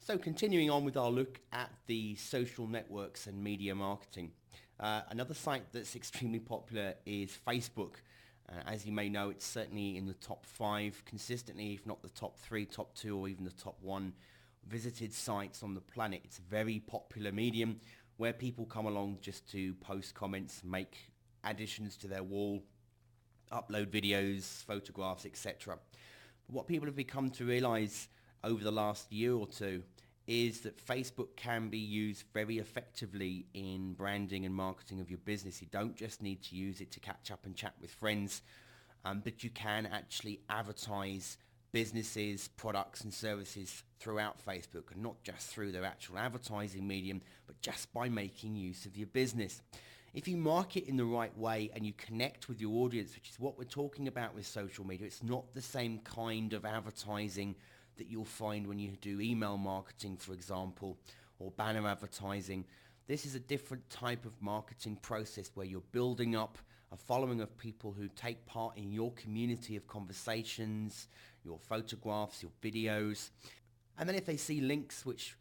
So continuing on with our look at the social networks and media marketing. Another site that's extremely popular is Facebook. As you may know, it's certainly in the top 5 consistently, if not the top 3, top 2, or even the top 1 visited sites on the planet. It's a very popular medium where people come along just to post comments, make additions to their wall, upload videos, photographs, etc. But what people have become to realize over the last year or two is that Facebook can be used very effectively in branding and marketing of your business. You don't just need to use it to catch up and chat with friends, but you can actually advertise businesses, products and services throughout Facebook, and not just through their actual advertising medium, but just by making use of your business. If you market in the right way and you connect with your audience, which is what we're talking about with social media, it's not the same kind of advertising that you'll find when you do email marketing, for example, or banner advertising. This is a different type of marketing process where you're building up a following of people who take part in your community of conversations, your photographs, your videos. And then if they see links which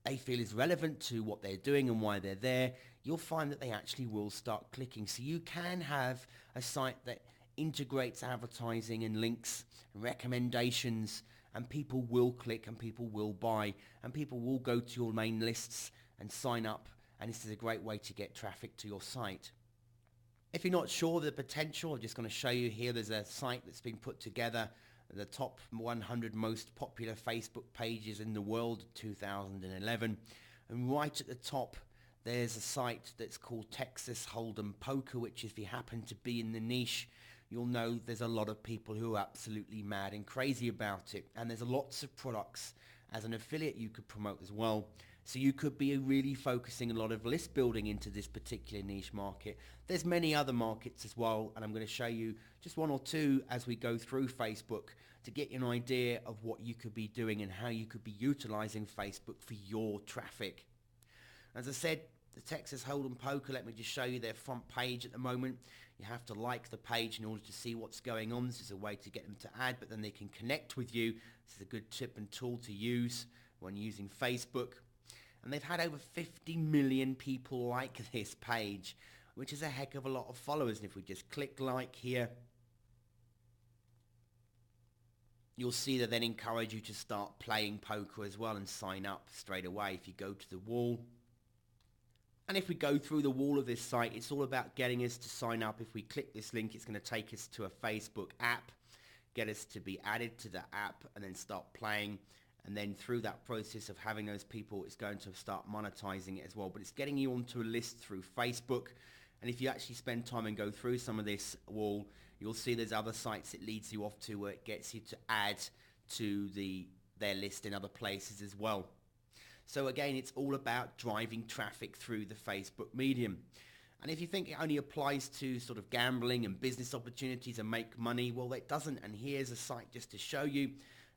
they feel is relevant to what they're doing and why they're there, you'll find that they actually will start clicking. So you can have a site that integrates advertising and links and recommendations, and people will click and people will buy and people will go to your main lists and sign up, and this is a great way to get traffic to your site. If you're not sure of the potential, I'm just going to show you here. There's a site that's been put together, the top 100 most popular Facebook pages in the world 2011, and right at the top there's a site that's called Texas Hold'em Poker, which if you happen to be in the niche, you'll know there's a lot of people who are absolutely mad and crazy about it. And there's lots of products as an affiliate you could promote as well. So you could be really focusing a lot of list building into this particular niche market. There's many other markets as well, and I'm going to show you just one or two as we go through Facebook to get you an idea of what you could be doing and how you could be utilizing Facebook for your traffic. As I said, the Texas Hold'em Poker, let me just show you their front page at the moment. You have to like the page in order to see what's going on. This is a way to get them to add, but then they can connect with you. This is a good tip and tool to use when using Facebook. And they've had over 50 million people like this page, which is a heck of a lot of followers. And if we just click like here, you'll see that then encourage you to start playing poker as well and sign up straight away. If you go to the wall, and if we go through the wall of this site, it's all about getting us to sign up. If we click this link, it's going to take us to a Facebook app, get us to be added to the app, and then start playing. And then through that process of having those people, it's going to start monetizing it as well. But it's getting you onto a list through Facebook. And if you actually spend time and go through some of this wall, you'll see there's other sites it leads you off to where it gets you to add to their list in other places as well. So again, it's all about driving traffic through the Facebook medium. And if you think it only applies to sort of gambling and business opportunities and make money, well, it doesn't. And here's a site just to show you.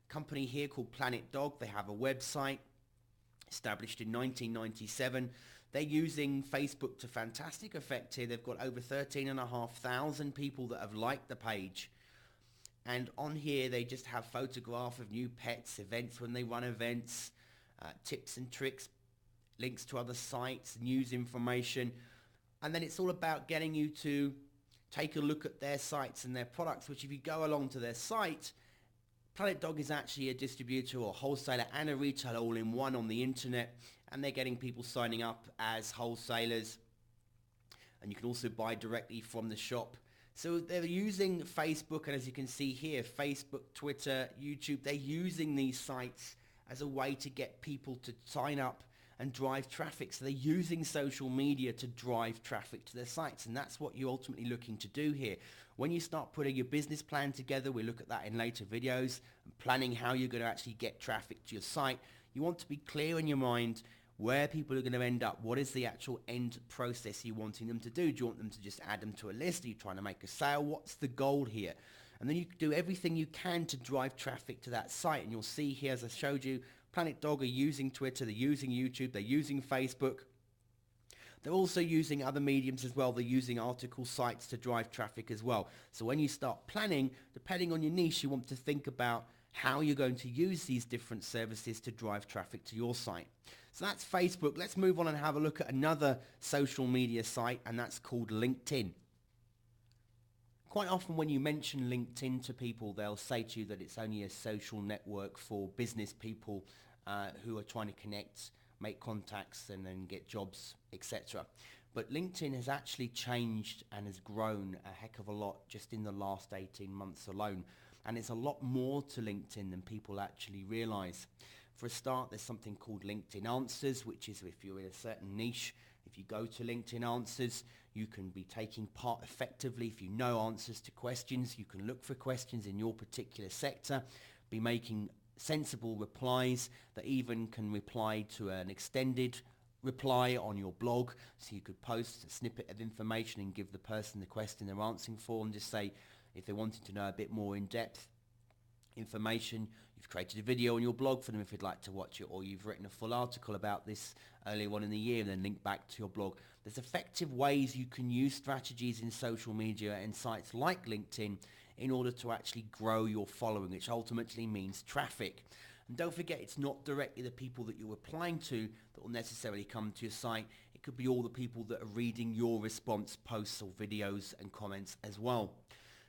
A company here called Planet Dog. They have a website established in 1997. They're using Facebook to fantastic effect here. They've got over 13,500 people that have liked the page. And on here, they just have photographs of new pets, events when they run events, tips and tricks, links to other sites, news information. And then it's all about getting you to take a look at their sites and their products, which if you go along to their site, Planet Dog is actually a distributor or wholesaler and a retailer all in one on the internet, and they're getting people signing up as wholesalers. And you can also buy directly from the shop. So they're using Facebook, and as you can see here, Facebook, Twitter, YouTube, they're using these sites as a way to get people to sign up and drive traffic. So they're using social media to drive traffic to their sites, and that's what you're ultimately looking to do here. When you start putting your business plan together, we'll look at that in later videos, and planning how you're going to actually get traffic to your site, you want to be clear in your mind where people are going to end up. What is the actual end process you're wanting them to do? Do you want them to just add them to a list? Are you trying to make a sale? What's the goal here? And then you do everything you can to drive traffic to that site. And you'll see here, as I showed you, Planet Dog are using Twitter, they're using YouTube, they're using Facebook. They're also using other mediums as well. They're using article sites to drive traffic as well. So when you start planning, depending on your niche, you want to think about how you're going to use these different services to drive traffic to your site. So that's Facebook. Let's move on and have a look at another social media site, and that's called LinkedIn. Quite often when you mention LinkedIn to people, they'll say to you that it's only a social network for business people who are trying to connect, make contacts, and then get jobs, etc. But LinkedIn has actually changed and has grown a heck of a lot just in the last 18 months alone. And it's a lot more to LinkedIn than people actually realize. For a start, there's something called LinkedIn Answers, which is if you're in a certain niche, if you go to LinkedIn Answers, you can be taking part effectively. If you know answers to questions, you can look for questions in your particular sector, be making sensible replies that even can reply to an extended reply on your blog. So you could post a snippet of information and give the person the question they're answering for, and just say if they wanted to know a bit more in-depth information, you've created a video on your blog for them if you'd like to watch it, or you've written a full article about this earlier on in the year and then link back to your blog. There's effective ways you can use strategies in social media and sites like LinkedIn in order to actually grow your following, which ultimately means traffic. And don't forget, it's not directly the people that you're replying to that will necessarily come to your site. It could be all the people that are reading your response posts or videos and comments as well.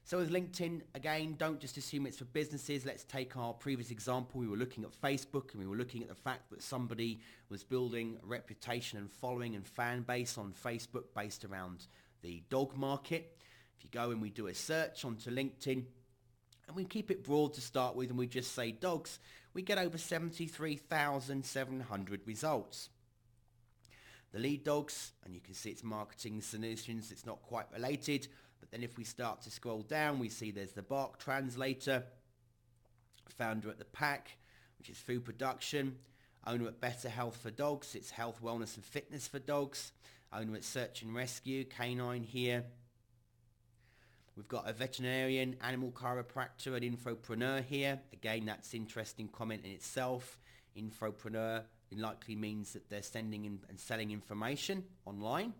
So with LinkedIn, again, don't just assume it's for businesses. Let's take our previous example. We were looking at Facebook, and we were looking at the fact that somebody was building a reputation and following and fan base on Facebook based around the dog market. If you go and we do a search onto LinkedIn, and we keep it broad to start with, and we just say dogs, we get over 73,700 results. The lead dogs, and you can see it's marketing solutions, it's not quite related, but then if we start to scroll down, we see there's the Bark Translator, founder at the Pack, which is food production, owner at Better Health for Dogs, it's health, wellness and fitness for dogs, owner at Search and Rescue, Canine here. We've got a veterinarian, animal chiropractor, and infopreneur here. Again, that's interesting comment in itself. Infopreneur, it likely means that they're sending in and selling information online.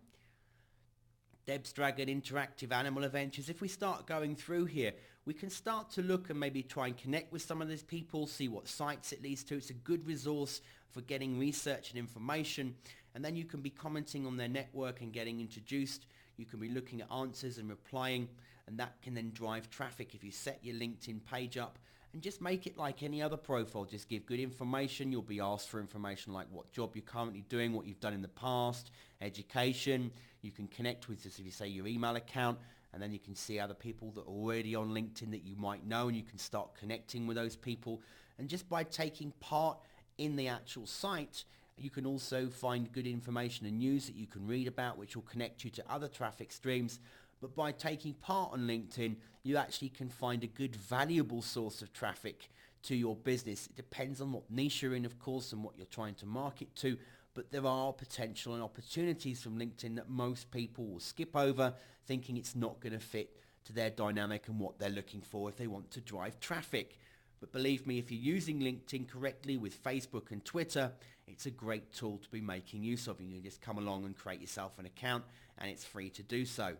Deb's Dragon Interactive Animal Adventures. If we start going through here, we can start to look and maybe try and connect with some of these people, see what sites it leads to. It's a good resource for getting research and information. And then you can be commenting on their network and getting introduced. You can be looking at answers and replying, and that can then drive traffic. If you set your LinkedIn page up and just make it like any other profile, just give good information. You'll be asked for information like what job you're currently doing, what you've done in the past, education. You can connect with, just if you say your email account, and then you can see other people that are already on LinkedIn that you might know, and you can start connecting with those people. And just by taking part in the actual site, you can also find good information and news that you can read about, which will connect you to other traffic streams. But by taking part on LinkedIn, you actually can find a good, valuable source of traffic to your business. It depends on what niche you're in, of course, and what you're trying to market to. But there are potential and opportunities from LinkedIn that most people will skip over, thinking it's not going to fit to their dynamic and what they're looking for if they want to drive traffic. But believe me, if you're using LinkedIn correctly with Facebook and Twitter, it's a great tool to be making use of. You can just come along and create yourself an account, and it's free to do so.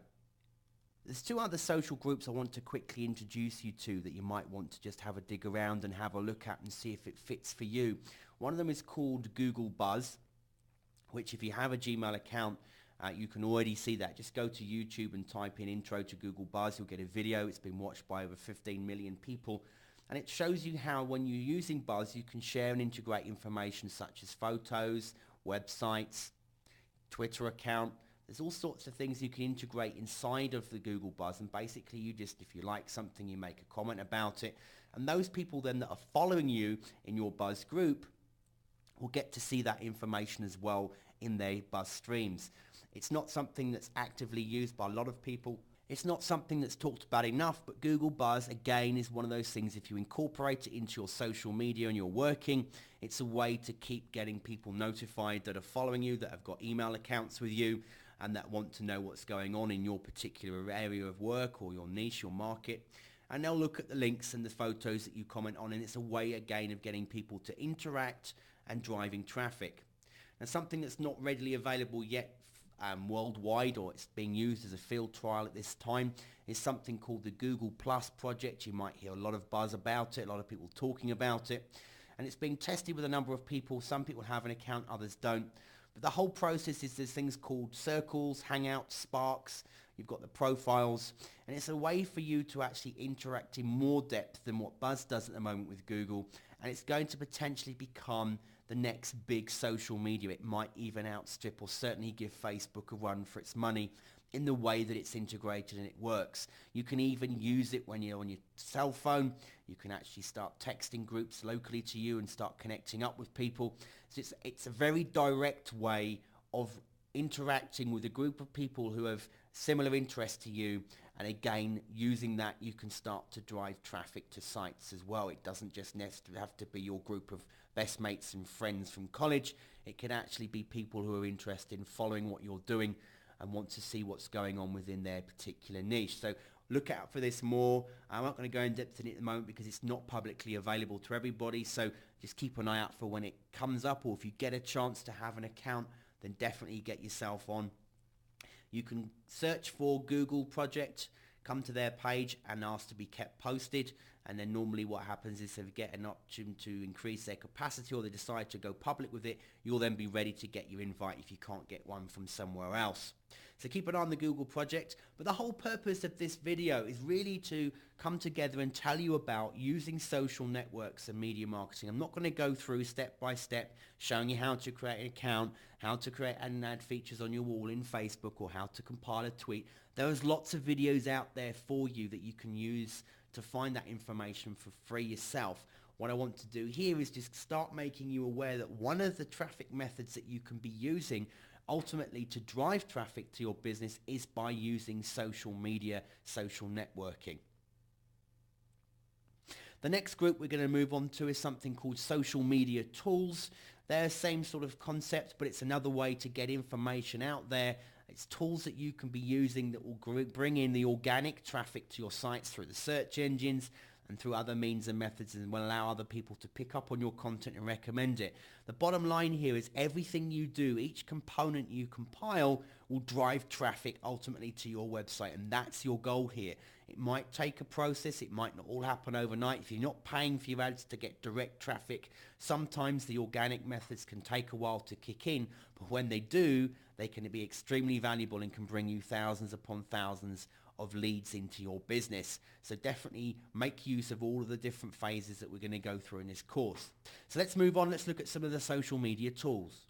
There's two other social groups I want to quickly introduce you to that you might want to just have a dig around and have a look at and see if it fits for you. One of them is called Google Buzz, which if you have a Gmail account, you can already see that. Just go to YouTube and type in intro to Google Buzz. You'll get a video. It's been watched by over 15 million people. And it shows you how when you're using Buzz, you can share and integrate information such as photos, websites, Twitter account. There's all sorts of things you can integrate inside of the Google Buzz, and basically you just, if you like something, you make a comment about it, and those people then that are following you in your Buzz group will get to see that information as well in their Buzz streams. It's not something that's actively used by a lot of people. It's not something that's talked about enough, but Google Buzz, again, is one of those things, if you incorporate it into your social media and you're working, it's a way to keep getting people notified that are following you, that have got email accounts with you, and that want to know what's going on in your particular area of work or your niche, your market. And they'll look at the links and the photos that you comment on, and it's a way, again, of getting people to interact and driving traffic. Now, something that's not readily available yet worldwide, or it's being used as a field trial at this time, is something called the Google Plus project. You might hear a lot of buzz about it, a lot of people talking about it, and it's being tested with a number of people. Some people have an account, others don't. But the whole process is there's things called circles, hangouts, sparks. You've got the profiles, and it's a way for you to actually interact in more depth than what Buzz does at the moment with Google, and it's going to potentially become the next big social media. It might even outstrip or certainly give Facebook a run for its money in the way that it's integrated and it works. You can even use it when you're on your cell phone. You can actually start texting groups locally to you and start connecting up with people. So it's a very direct way of interacting with a group of people who have similar interests to you, and again, using that, you can start to drive traffic to sites as well. It doesn't just necessarily have to be your group of best mates and friends from college. It can actually be people who are interested in following what you're doing and want to see what's going on within their particular niche. So look out for this more. I'm not going to go in depth in it at the moment because it's not publicly available to everybody, so just keep an eye out for when it comes up, or if you get a chance to have an account, then definitely get yourself on. You can search for Google Project, come to their page and ask to be kept posted, and then normally what happens is if you get an option to increase their capacity or they decide to go public with it, you'll then be ready to get your invite if you can't get one from somewhere else. So keep an eye on the Google Project, but the whole purpose of this video is really to come together and tell you about using social networks and media marketing. I'm not going to go through step by step showing you how to create an account, how to create and add features on your wall in Facebook, or how to compile a tweet. There's lots of videos out there for you that you can use to find that information for free yourself. What I want to do here is just start making you aware that one of the traffic methods that you can be using ultimately to drive traffic to your business is by using social media, social networking. The next group we're going to move on to is something called social media tools. They're the same sort of concept, but it's another way to get information out there. It's tools that you can be using that will bring in the organic traffic to your sites through the search engines and through other means and methods, and will allow other people to pick up on your content and recommend it. The bottom line here is everything you do, each component you compile, will drive traffic ultimately to your website, and that's your goal here. It might take a process, it might not all happen overnight. If you're not paying for your ads to get direct traffic, sometimes the organic methods can take a while to kick in, but when they do, they can be extremely valuable and can bring you thousands upon thousands of leads into your business. So definitely make use of all of the different phases that we're going to go through in this course. So let's move on. Let's look at some of the social media tools.